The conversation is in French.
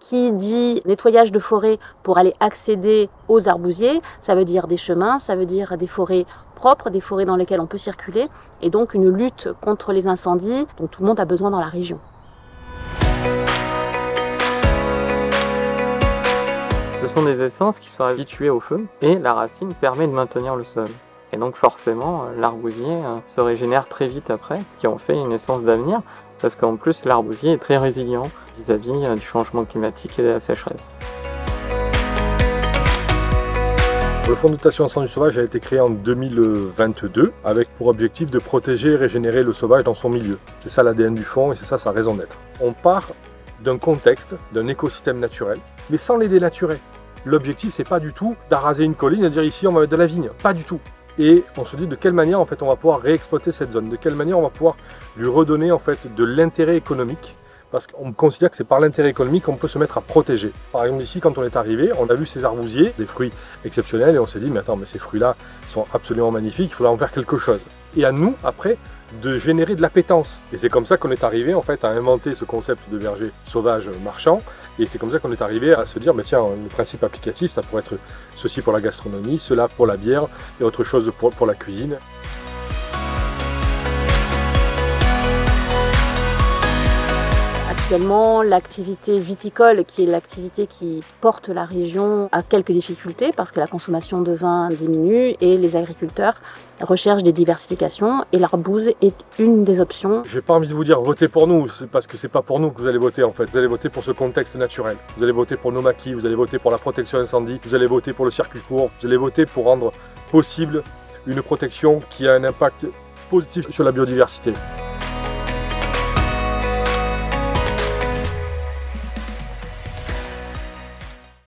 Qui dit nettoyage de forêt pour aller accéder aux arbousiers, ça veut dire des chemins, ça veut dire des forêts propres, des forêts dans lesquelles on peut circuler, et donc une lutte contre les incendies dont tout le monde a besoin dans la région. Ce sont des essences qui sont habituées au feu, et la racine permet de maintenir le sol. Et donc forcément, l'arbousier se régénère très vite après, ce qui en fait une essence d'avenir, parce qu'en plus l'arbousier est très résilient vis-à-vis du changement climatique et de la sécheresse. Le Fonds de dotation incendie sauvage a été créé en 2022 avec pour objectif de protéger et régénérer le sauvage dans son milieu. C'est ça l'ADN du fonds et c'est ça sa raison d'être. On part d'un contexte, d'un écosystème naturel, mais sans les dénaturer. L'objectif c'est pas du tout d'araser une colline et de dire ici on va mettre de la vigne, pas du tout. Et on se dit de quelle manière en fait on va pouvoir réexploiter cette zone, de quelle manière on va pouvoir lui redonner en fait de l'intérêt économique, parce qu'on considère que c'est par l'intérêt économique qu'on peut se mettre à protéger. Par exemple ici quand on est arrivé, on a vu ces arbousiers, des fruits exceptionnels, et on s'est dit mais attends, mais ces fruits-là sont absolument magnifiques, il faudra en faire quelque chose. Et à nous après de générer de l'appétence. Et c'est comme ça qu'on est arrivé en fait à inventer ce concept de verger sauvage marchand. Et c'est comme ça qu'on est arrivé à se dire, mais tiens, le principe applicatif, ça pourrait être ceci pour la gastronomie, cela pour la bière et autre chose pour la cuisine. Actuellement, l'activité viticole, qui est l'activité qui porte la région, a quelques difficultés parce que la consommation de vin diminue et les agriculteurs recherchent des diversifications et l'arbouze est une des options. J'ai pas envie de vous dire votez pour nous, parce que c'est pas pour nous que vous allez voter en fait. Vous allez voter pour ce contexte naturel. Vous allez voter pour nos maquis, vous allez voter pour la protection incendie, vous allez voter pour le circuit court, vous allez voter pour rendre possible une protection qui a un impact positif sur la biodiversité.